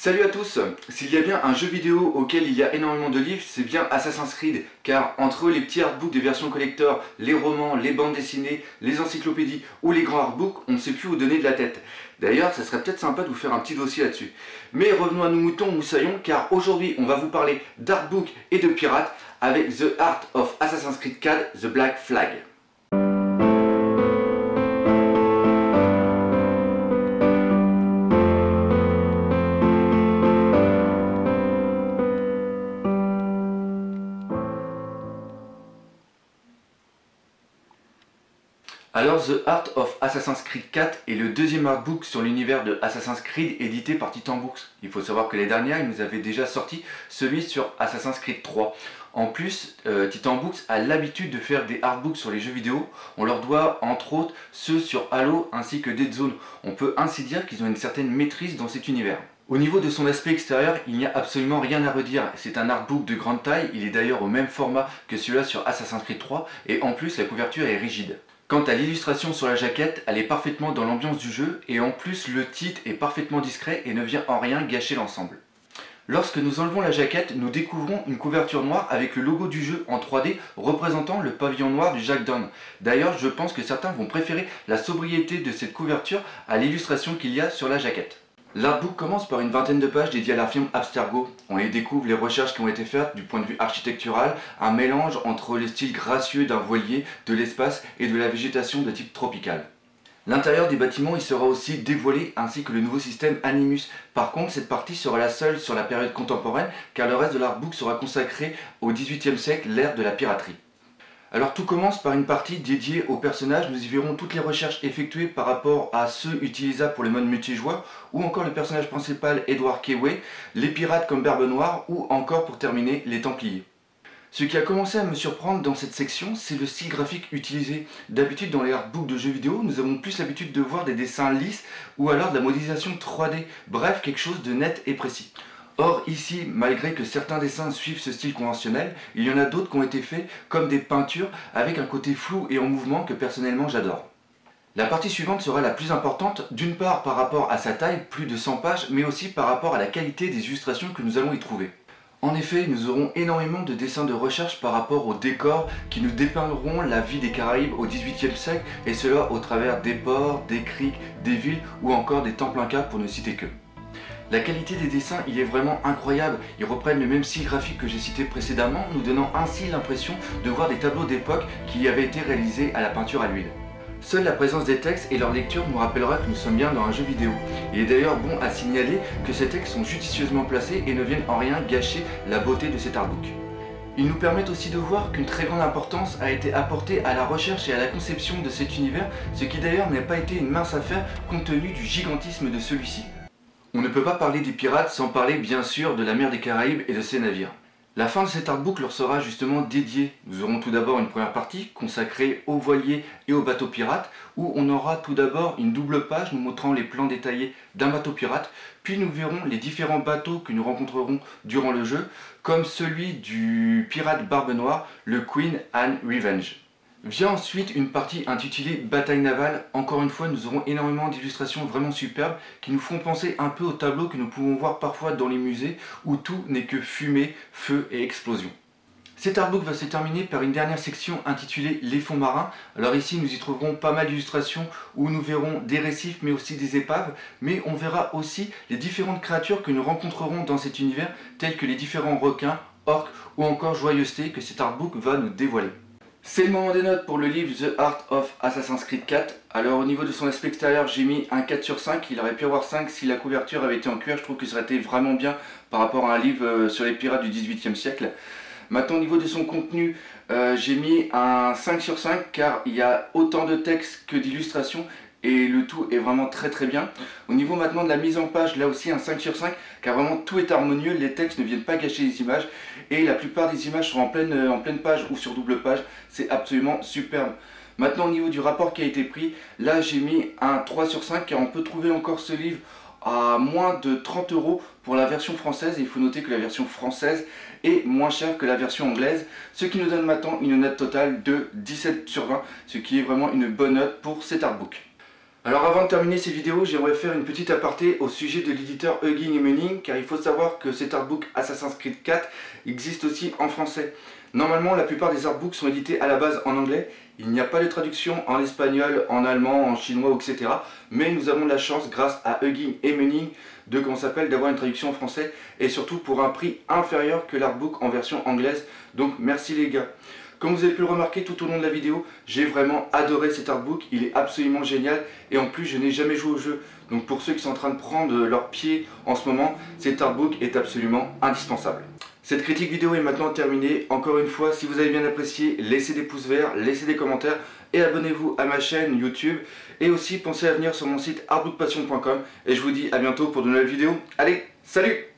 Salut à tous! S'il y a bien un jeu vidéo auquel il y a énormément de livres, c'est bien Assassin's Creed, car entre les petits artbooks des versions collector, les romans, les bandes dessinées, les encyclopédies ou les grands artbooks, on ne sait plus où donner de la tête. D'ailleurs, ça serait peut-être sympa de vous faire un petit dossier là-dessus. Mais revenons à nos moutons moussaillons, car aujourd'hui on va vous parler d'artbook et de pirates avec The Art of Assassin's Creed 4, The Black Flag. Alors The Art of Assassin's Creed 4 est le deuxième artbook sur l'univers de Assassin's Creed édité par Titan Books. Il faut savoir que l'année dernière, ils nous avaient déjà sorti celui sur Assassin's Creed 3. En plus, Titan Books a l'habitude de faire des artbooks sur les jeux vidéo. On leur doit entre autres ceux sur Halo ainsi que Dead Zone. On peut ainsi dire qu'ils ont une certaine maîtrise dans cet univers. Au niveau de son aspect extérieur, il n'y a absolument rien à redire. C'est un artbook de grande taille, il est d'ailleurs au même format que celui-là sur Assassin's Creed 3 et en plus la couverture est rigide. Quant à l'illustration sur la jaquette, elle est parfaitement dans l'ambiance du jeu et en plus le titre est parfaitement discret et ne vient en rien gâcher l'ensemble. Lorsque nous enlevons la jaquette, nous découvrons une couverture noire avec le logo du jeu en 3D représentant le pavillon noir du Jack Dawn. D'ailleurs, je pense que certains vont préférer la sobriété de cette couverture à l'illustration qu'il y a sur la jaquette. L'artbook commence par une vingtaine de pages dédiées à la firme Abstergo. On y découvre les recherches qui ont été faites du point de vue architectural, un mélange entre le style gracieux d'un voilier, de l'espace et de la végétation de type tropical. L'intérieur des bâtiments y sera aussi dévoilé ainsi que le nouveau système Animus. Par contre, cette partie sera la seule sur la période contemporaine car le reste de l'artbook sera consacré au XVIIIe siècle, l'ère de la piraterie. Alors tout commence par une partie dédiée aux personnages, nous y verrons toutes les recherches effectuées par rapport à ceux utilisables pour le mode multijoueur, ou encore le personnage principal Edward Keway, les pirates comme Barbe Noire, ou encore pour terminer les Templiers. Ce qui a commencé à me surprendre dans cette section, c'est le style graphique utilisé. D'habitude dans les artbooks de jeux vidéo, nous avons plus l'habitude de voir des dessins lisses, ou alors de la modélisation 3D, bref quelque chose de net et précis. Or ici, malgré que certains dessins suivent ce style conventionnel, il y en a d'autres qui ont été faits comme des peintures avec un côté flou et en mouvement que personnellement j'adore. La partie suivante sera la plus importante, d'une part par rapport à sa taille, plus de 100 pages, mais aussi par rapport à la qualité des illustrations que nous allons y trouver. En effet, nous aurons énormément de dessins de recherche par rapport aux décors qui nous dépeindront la vie des Caraïbes au XVIIIe siècle, et cela au travers des ports, des criques, des villes ou encore des temples incas pour ne citer que. La qualité des dessins, il est vraiment incroyable, ils reprennent le même style graphique que j'ai cité précédemment, nous donnant ainsi l'impression de voir des tableaux d'époque qui avaient été réalisés à la peinture à l'huile. Seule la présence des textes et leur lecture nous rappellera que nous sommes bien dans un jeu vidéo. Il est d'ailleurs bon à signaler que ces textes sont judicieusement placés et ne viennent en rien gâcher la beauté de cet artbook. Ils nous permettent aussi de voir qu'une très grande importance a été apportée à la recherche et à la conception de cet univers, ce qui d'ailleurs n'a pas été une mince affaire compte tenu du gigantisme de celui-ci. On ne peut pas parler des pirates sans parler bien sûr de la mer des Caraïbes et de ses navires. La fin de cet artbook leur sera justement dédiée. Nous aurons tout d'abord une première partie consacrée aux voiliers et aux bateaux pirates, où on aura tout d'abord une double page nous montrant les plans détaillés d'un bateau pirate, puis nous verrons les différents bateaux que nous rencontrerons durant le jeu, comme celui du pirate Barbe Noire, le Queen Anne Revenge. Vient ensuite une partie intitulée Bataille navale. Encore une fois, nous aurons énormément d'illustrations vraiment superbes qui nous font penser un peu aux tableaux que nous pouvons voir parfois dans les musées où tout n'est que fumée, feu et explosion. Cet artbook va se terminer par une dernière section intitulée Les fonds marins. Alors ici, nous y trouverons pas mal d'illustrations où nous verrons des récifs mais aussi des épaves, mais on verra aussi les différentes créatures que nous rencontrerons dans cet univers, tels que les différents requins, orques ou encore joyeusetés que cet artbook va nous dévoiler. C'est le moment des notes pour le livre The Art of Assassin's Creed 4. Alors au niveau de son aspect extérieur, j'ai mis un 4 sur 5. Il aurait pu avoir 5 si la couverture avait été en cuir. Je trouve que ça aurait été vraiment bien par rapport à un livre sur les pirates du XVIIIe siècle. Maintenant au niveau de son contenu, j'ai mis un 5 sur 5 car il y a autant de texte que d'illustrations. Et le tout est vraiment très bien. Au niveau maintenant de la mise en page, là aussi un 5 sur 5, car vraiment tout est harmonieux, les textes ne viennent pas gâcher les images, et la plupart des images sont en pleine page ou sur double page, c'est absolument superbe. Maintenant au niveau du rapport qui a été pris, là j'ai mis un 3 sur 5, car on peut trouver encore ce livre à moins de 30 € pour la version française, et il faut noter que la version française est moins chère que la version anglaise, ce qui nous donne maintenant une note totale de 17 sur 20, ce qui est vraiment une bonne note pour cet artbook. Alors avant de terminer cette vidéo, j'aimerais faire une petite aparté au sujet de l'éditeur Hugging et Muning, car il faut savoir que cet artbook Assassin's Creed 4 existe aussi en français. Normalement, la plupart des artbooks sont édités à la base en anglais. Il n'y a pas de traduction en espagnol, en allemand, en chinois, etc. Mais nous avons de la chance, grâce à Hugging et Muning, d'avoir une traduction en français et surtout pour un prix inférieur que l'artbook en version anglaise. Donc merci les gars. Comme vous avez pu le remarquer tout au long de la vidéo, j'ai vraiment adoré cet artbook, il est absolument génial et en plus je n'ai jamais joué au jeu. Donc pour ceux qui sont en train de prendre leur pied en ce moment, cet artbook est absolument indispensable. Cette critique vidéo est maintenant terminée. Encore une fois, si vous avez bien apprécié, laissez des pouces verts, laissez des commentaires et abonnez-vous à ma chaîne YouTube. Et aussi pensez à venir sur mon site artbookpassion.com et je vous dis à bientôt pour de nouvelles vidéos. Allez, salut!